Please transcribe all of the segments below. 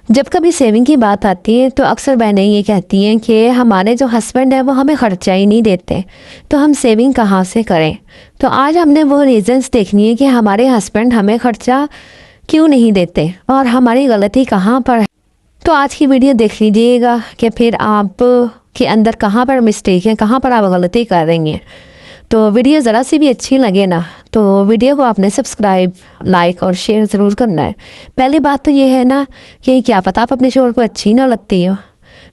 जब कभी सेविंग की बात आती है तो अक्सर बहनें ये कहती हैं कि हमारे जो हस्बैंड हैं वो हमें खर्चा ही नहीं देते, तो हम सेविंग कहाँ से करें। तो आज हमने वो रीज़न्स देखनी है कि हमारे हस्बैंड हमें खर्चा क्यों नहीं देते और हमारी गलती कहाँ पर है। तो आज की वीडियो देख लीजिएगा कि फिर आप के अंदर कहाँ पर मिस्टेक है, कहाँ पर आप गलती कर रही हैं। तो वीडियो ज़रा सी भी अच्छी लगे ना तो वीडियो को आपने सब्सक्राइब, लाइक और शेयर ज़रूर करना है। पहली बात तो ये है ना कि क्या पता आप अपने शोहर को अच्छी ना लगती हो,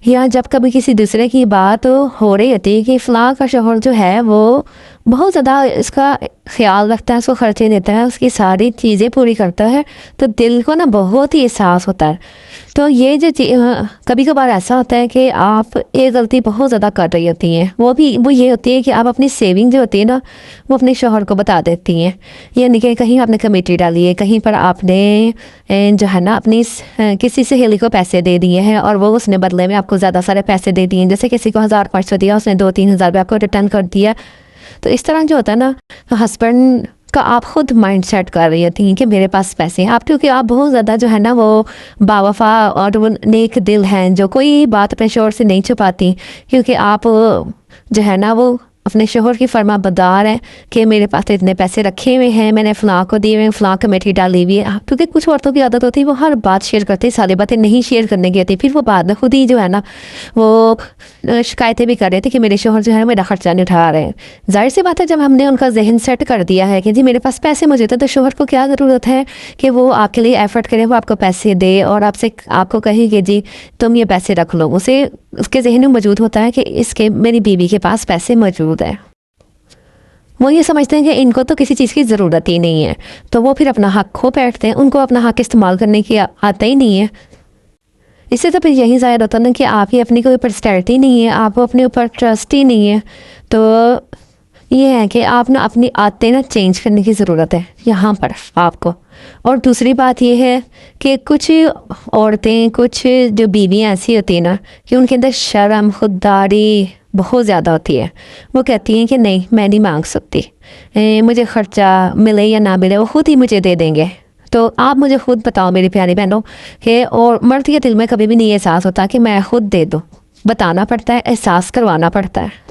या जब कभी किसी दूसरे की बात हो रही होती है कि फ़लाँ का शोहर जो है वो बहुत ज़्यादा इसका ख्याल रखता है, उसको खर्चे देता है, उसकी सारी चीज़ें पूरी करता है, तो दिल को ना बहुत ही एहसास होता है। तो ये जो कभी कभार ऐसा होता है कि आप एक गलती बहुत ज़्यादा कर रही होती हैं, वो ये होती है कि आप अपनी सेविंग जो होती है ना वो अपने शौहर को बता देती हैं। यानी कि कहीं आपने कमेटी डाली है, कहीं पर आपने जो है ना अपनी किसी सहेली को पैसे दे दिए हैं और वो उसने बदले में आपको ज़्यादा सारे पैसे दे दिए। जैसे किसी को 1500 दिया, उसने 2-3 हज़ार रुपये आपको रिटर्न कर दिया। तो इस तरह जो होता है ना हस्बैंड का आप खुद माइंड सेट कर रही थी कि मेरे पास पैसे हैं आप, क्योंकि आप बहुत ज़्यादा जो है ना वो बावफा और वो नेक दिल हैं जो कोई बात अपने शोहर से नहीं छुपाती, क्योंकि आप जो है ना वो अपने शोहर की फर्मा बरदार है कि मेरे पास तो इतने पैसे रखे हुए हैं, मैंने फ़लाँ को दिए हुए हैं, फ़लाँ कमेटी डाली हुई है। क्योंकि कुछ औरतों की आदत होती है वो हर बात शेयर करते, सारी बातें नहीं शेयर करने की होती, फिर वो बाद में खुद ही जो है ना वो शिकायतें भी कर रहे थे कि मेरे शोहर जो है मेरा खर्चा नहीं उठा रहे हैं। जाहिर सी बात है जब हमने उनका जहन सेट कर दिया है कि जी मेरे पास पैसे मौजूद है, तो शोहर को क्या ज़रूरत है कि वो आपके लिए एफर्ट करे, वो आपको पैसे दे और आपको कहे कि जी तुम ये पैसे रख लो। उसे उसके जहन में मौजूद होता है कि इसके मेरी बीवी के पास पैसे मौजूद है। वो ये समझते हैं कि इनको तो किसी चीज़ की ज़रूरत ही नहीं है, तो वो फिर अपना हक खो बैठते हैं, उनको अपना हक इस्तेमाल करने की आता ही नहीं है। इससे तो फिर यही ज़ाहिर होता है ना कि आप ही अपनी कोई पर्सनैलिटी नहीं है, आपको अपने ऊपर ट्रस्ट ही नहीं है। तो ये है कि आप ना अपनी आदतें ना चेंज करने की ज़रूरत है यहाँ पर आपको। और दूसरी बात ये है कि कुछ औरतें, कुछ जो बीवियाँ ऐसी होती हैं ना कि उनके अंदर शर्म खुददारी बहुत ज़्यादा होती है। वो कहती हैं कि नहीं मैं नहीं मांग सकती, मुझे ख़र्चा मिले या ना मिले वो ख़ुद ही मुझे दे देंगे। तो आप मुझे खुद बताओ मेरी प्यारी बहनों कि और मर्द के दिल में कभी भी नहीं एहसास होता कि मैं खुद दे दूँ, बताना पड़ता है, एहसास करवाना पड़ता है।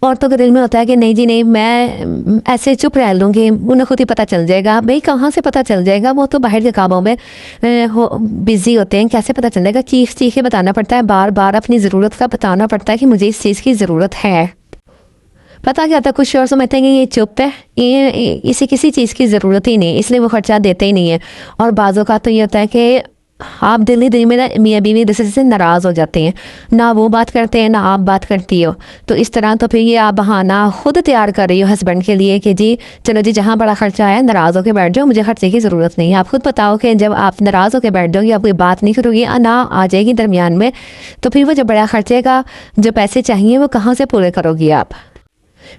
औरतों के दिल में होता है कि नहीं जी नहीं मैं ऐसे चुप रह लूँगी, उन्हें खुद ही पता चल जाएगा। भाई कहाँ से पता चल जाएगा, वो तो बाहर के कामों में बिजी होते हैं, कैसे पता चल जाएगा। चीख चीख के बताना पड़ता है, बार बार अपनी ज़रूरत का बताना पड़ता है कि मुझे इस चीज़ की ज़रूरत है। पता क्या था, कुछ शोर समझते हैं कि ये चुप है, ये इसे किसी चीज़ की ज़रूरत ही नहीं, इसलिए वो खर्चा देते ही नहीं है। और बाज़ों का तो ये होता है कि आप दिल ही दिल में ना मियाँ बीवी दूसरे से नाराज़ हो जाते हैं, ना वो बात करते हैं ना आप बात करती हो। तो इस तरह तो फिर ये आप बहाना खुद तैयार कर रही हो हस्बैंड के लिए कि जी चलो जी जहाँ बड़ा खर्चा आया नाराज़ होकर बैठ जाओ, मुझे खर्चे की ज़रूरत नहीं है। आप खुद बताओ कि जब आप नाराज़ होकर बैठ जाओगी, आप कोई बात नहीं करोगी, ना आ जाएगी दरमियान में, तो फिर वो जो बड़ा खर्चे का जो पैसे चाहिए वो कहाँ से पूरे करोगी आप।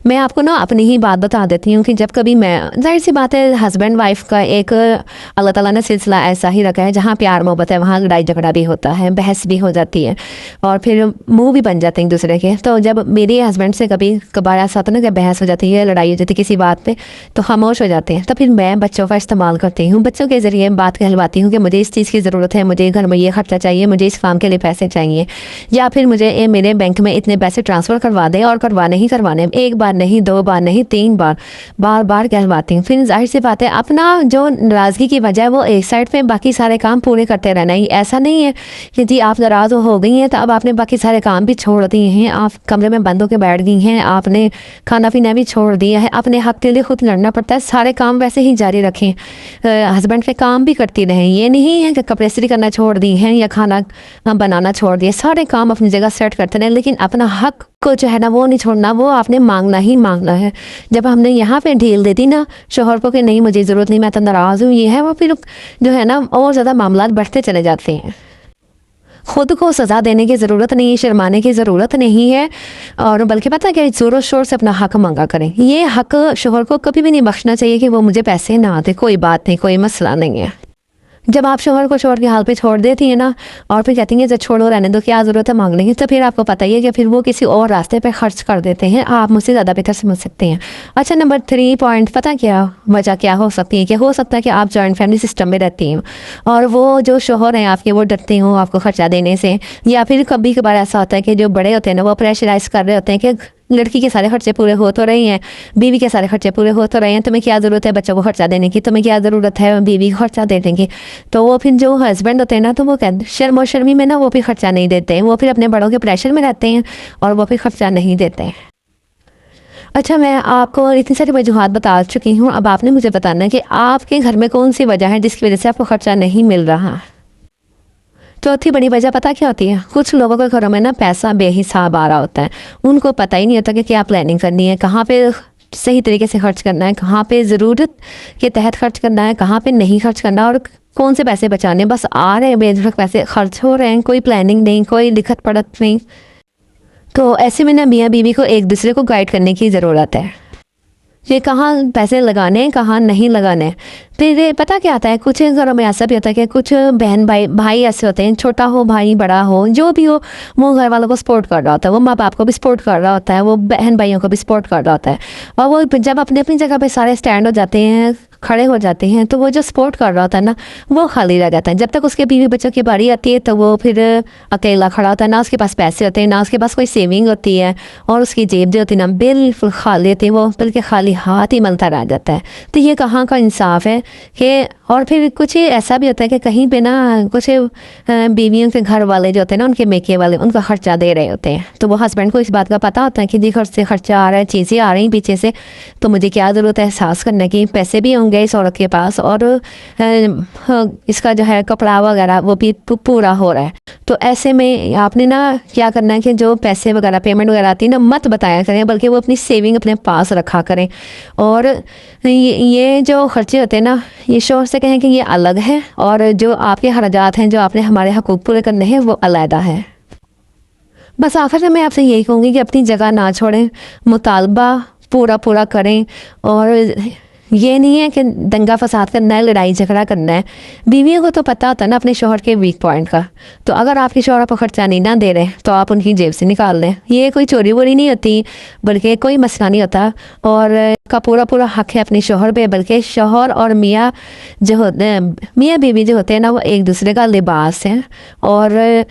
मैं आपको ना अपनी ही बात बता देती हूँ कि जब कभी मैं, जाहिर सी बात है हस्बैंड वाइफ का एक अल्लाह ताला ने सिलसिला ऐसा ही रखा है, जहाँ प्यार मोहब्बत है वहाँ लड़ाई झगड़ा भी होता है, बहस भी हो जाती है और फिर मुंह भी बन जाते हैं एक दूसरे के। तो जब मेरे हस्बैंड से कभी कभार ऐसा होता है ना कि बहस हो जाती है, लड़ाई हो जाती है किसी बात पे, तो खामोश हो जाते हैं। तो फिर मैं बच्चों का इस्तेमाल करती हूँ, बच्चों के ज़रिए बात कहलवाती हूँ कि मुझे इस चीज़ की ज़रूरत है, मुझे घर में ये खर्चा चाहिए, मुझे इस काम के लिए पैसे चाहिए, या फिर मुझे मेरे बैंक में इतने पैसे ट्रांसफ़र करवा दें। और करवाने ही करवाने, एक बार नहीं, 2 बार नहीं, 3 बार, बार बार कहलवाती हूँ। फिर जाहिर सी बात है अपना जो नाराज़गी की वजह है वो एक साइड पे बाकी सारे काम पूरे करते रहना ही। ऐसा नहीं है कि जी आप नाराज़ हो गई हैं तो अब आपने बाकी सारे काम भी छोड़ दिए हैं, आप कमरे में बंद होकर बैठ गई हैं, आपने खाना पीना भी छोड़ दिया है, अपने हक के लिए खुद लड़ना पड़ता है। सारे काम वैसे ही जारी रखें, हस्बैंड के काम भी करती रहें। ये नहीं है कि कपड़े इस्त्री करना छोड़ दी हैं या खाना बनाना छोड़ दिए, सारे काम अपनी जगह सेट करते रहें, लेकिन अपना हक को जो है ना वो नहीं छोड़ना, वो आपने मांगना ही मांगना है। जब हमने यहाँ पे ढील दे दी ना शोहर को कि नहीं मुझे ज़रूरत नहीं, मैं तो नाराज़ हूँ, ये है वो, फिर जो है ना और ज़्यादा मामला बढ़ते चले जाते हैं। खुद को सज़ा देने की ज़रूरत नहीं है, शर्माने की ज़रूरत नहीं है, और बल्कि पता है कि ज़ोरों शोर से अपना हक मांगा करें। ये हक शोहर को कभी भी नहीं बख्शना चाहिए कि वो मुझे पैसे ना दे, कोई बात नहीं, कोई मसला नहीं है। जब आप शोहर को शोहर के हाल पे छोड़ देती हैं ना, और फिर कहती हैं जब छोड़ो रहने दो, क्या ज़रूरत है मांगने की, तो फिर आपको पता ही है कि फिर वो किसी और रास्ते पे खर्च कर देते हैं। आप मुझसे ज़्यादा बेहतर समझ सकते हैं। अच्छा, नंबर 3 पॉइंट पता क्या वजह क्या हो सकती है, कि हो सकता है कि आप जॉइंट फैमिली सिस्टम में रहती हैं और वो जो शोहर हैं आपके वो डरते हो आपको खर्चा देने से, या फिर कभी कभार ऐसा होता है कि जो बड़े होते हैं ना वो प्रेशराइज कर रहे होते हैं कि लड़की के सारे खर्चे पूरे हो तो रही हैं, बीवी के सारे खर्चे पूरे हो तो रहे हैं, तुम्हें क्या ज़रूरत है बच्चों को खर्चा देने की, तुम्हें क्या ज़रूरत है बीवी को खर्चा देने की। तो वो फिर जो हस्बैंड होते हैं ना, तो वो कहते शर्म और शर्मी में ना वो फिर खर्चा नहीं देते हैं, वो फिर अपने बड़ों के प्रेशर में रहते हैं और वो फिर खर्चा नहीं देते हैं। अच्छा, मैं आपको इतनी सारी वजूहत बता चुकी हूँ, अब आपने मुझे बताना है कि आपके घर में कौन सी वजह है जिसकी वजह से आपको खर्चा नहीं मिल रहा। चौथी बड़ी वजह पता क्या होती है, कुछ लोगों के घरों में ना पैसा बेहिसाब आ रहा होता है, उनको पता ही नहीं होता कि क्या प्लानिंग करनी है, कहाँ पे सही तरीके से खर्च करना है, कहाँ पे ज़रूरत के तहत खर्च करना है, कहाँ पे नहीं खर्च करना, और कौन से पैसे बचाने, बस आ रहे हैं बेझिझक पैसे खर्च हो रहे हैं, कोई प्लानिंग नहीं, कोई लिखत पढ़त नहीं। तो ऐसे में ना मियाँ बीवी को एक दूसरे को गाइड करने की ज़रूरत है, ये कहाँ पैसे लगाने कहाँ नहीं लगाने। फिर ये पता क्या आता है, कुछ घरों में ऐसा भी होता है कि कुछ बहन भाई ऐसे होते हैं, छोटा हो भाई बड़ा हो जो भी हो, वो घर वालों को सपोर्ट कर रहा होता है, वो माँ बाप को भी सपोर्ट कर रहा होता है, वो बहन भाइयों को भी सपोर्ट कर रहा होता है, और वो जब अपने अपनी जगह पे सारे स्टैंड हो जाते हैं, खड़े हो जाते हैं, तो वो जो सपोर्ट कर रहा होता है ना वो खाली रह जाता है। जब तक उसके बीवी बच्चों की बारी आती है तो वो फिर अकेला खड़ा होता है, ना उसके पास पैसे होते हैं, ना उसके पास कोई सेविंग होती है, और उसकी जेब जो होती है ना बिल्कुल खाली होती है, वो बल्कि खाली हाथ ही मलता रह जाता है। तो ये कहाँ का इंसाफ है कि, और फिर कुछ ऐसा भी होता है कि कहीं पे ना कुछ बीवियों के घर वाले जो होते हैं ना, उनके मेके वाले उनका खर्चा दे रहे होते हैं, तो वो हस्बैंड को इस बात का पता होता है कि जी घर से खर्चा आ रहा है, चीज़ें आ रही पीछे से, तो मुझे क्या ज़रूरत है एहसास करने की, पैसे भी होंगे इस औरत के पास, और इसका जो है कपड़ा वगैरह वो भी पूरा हो रहा है। तो ऐसे में आपने ना क्या करना है कि जो पैसे वगैरह पेमेंट वगैरह आती है ना मत बताया करें, बल्कि वो अपनी सेविंग अपने पास रखा करें। और ये जो खर्चे होते हैं ना, ये शोहर से कहें कि ये अलग है, और जो आपके खर्चात हैं जो आपने हमारे हकूक़ पूरे करने हैं वो अलहदा है। बस आखिर में मैं आपसे यही कहूँगी कि अपनी जगह ना छोड़ें, मुतालबा पूरा करें, और ये नहीं है कि दंगा फसाद करना है, लड़ाई झगड़ा करना है। बीवियों को तो पता होता है ना अपने शोहर के वीक पॉइंट का, तो अगर आपके शोहर आपको खर्चा नहीं ना दे रहे तो आप उनकी जेब से निकाल लें, ये कोई चोरी वोरी नहीं होती, बल्कि कोई मसला नहीं होता, और का पूरा हक है अपने शोहर पे। बल्कि शोहर और मियाँ जो होते हैं, मियाँ बीवी जो होते हैं ना, वो एक दूसरे का लिबास है, और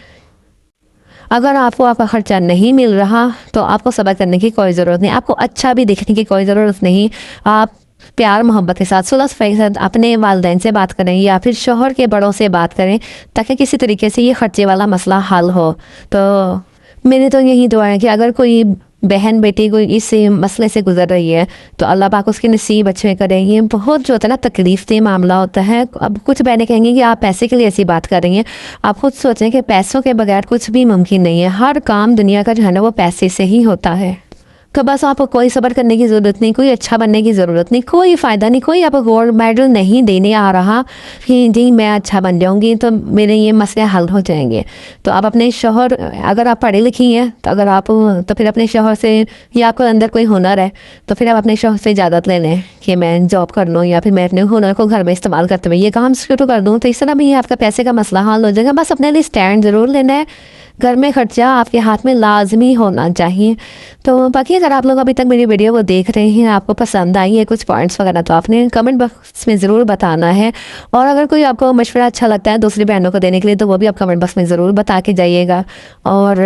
अगर आपको आपका खर्चा नहीं मिल रहा तो आपको सब्र करने की कोई ज़रूरत नहीं, आपको अच्छा भी देखने की कोई ज़रूरत नहीं। आप प्यार मोहब्बत के साथ सुलह सफ़ाई के साथ अपने वालिदैन से बात करें या फिर शोहर के बड़ों से बात करें, ताकि किसी तरीके से ये खर्चे वाला मसला हल हो। तो मेरी तो यही दुआ है कि अगर कोई बहन बेटी कोई इस मसले से गुजर रही है तो अल्लाह पाक उसके नसीब अच्छे करे। ये बहुत जो होता है ना तकलीफ दे मामला होता है। अब कुछ बहनें कहेंगी कि आप पैसे के लिए ऐसी बात कर रही हैं, आप खुद सोचें कि पैसों के बगैर कुछ भी मुमकिन नहीं है। हर काम दुनिया का जो है ना वो पैसे से ही होता है। तो बस आपको कोई सब्र करने की ज़रूरत नहीं, कोई अच्छा बनने की ज़रूरत नहीं, कोई फ़ायदा नहीं, कोई आपको गोल्ड मेडल नहीं देने आ रहा कि जी मैं अच्छा बन जाऊंगी तो मेरे ये मसले हल हो जाएंगे। तो आप अपने शोहर, अगर आप पढ़ी लिखी हैं तो अगर आप तो फिर अपने शोहर से, या आपको अंदर कोई हुनर है तो फिर आप अपने शोहर से इजाज़त ले लें कि मैं जॉब कर लूँ या फिर मैं अपने हुनर को घर में इस्तेमाल करते हुए ये काम शुरू कर दूँ। तो इस तरह भी आपका पैसे का मसला हल हो जाएगा। बस अपने लिए स्टैंड ज़रूर लेना है, घर में खर्चा आपके हाथ में लाजमी होना चाहिए। तो बाकी अगर आप लोग अभी तक मेरी वीडियो को देख रहे हैं, आपको पसंद आई है कुछ पॉइंट्स वगैरह, तो आपने कमेंट बॉक्स में ज़रूर बताना है। और अगर कोई आपको मशवरा अच्छा लगता है दूसरी बहनों को देने के लिए तो वो भी आप कमेंट बॉक्स में ज़रूर बता के जाइएगा। और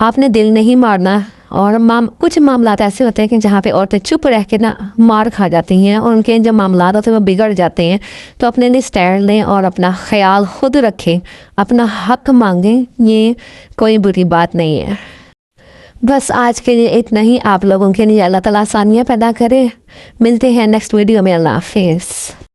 आपने दिल नहीं मारना। और कुछ मामला ऐसे होते हैं कि जहाँ पे औरतें चुप रह के ना मार खा जाती हैं और उनके जो मामला होते हैं वो बिगड़ जाते हैं। तो अपने लिए स्टैंड लें और अपना ख्याल खुद रखें, अपना हक मांगें, ये कोई बुरी बात नहीं है। बस आज के लिए इतना ही। आप लोगों के लिए अल्लाह ताला आसानियाँ पैदा करे। मिलते हैं नेक्स्ट वीडियो में। अल्लाह हाफिज़।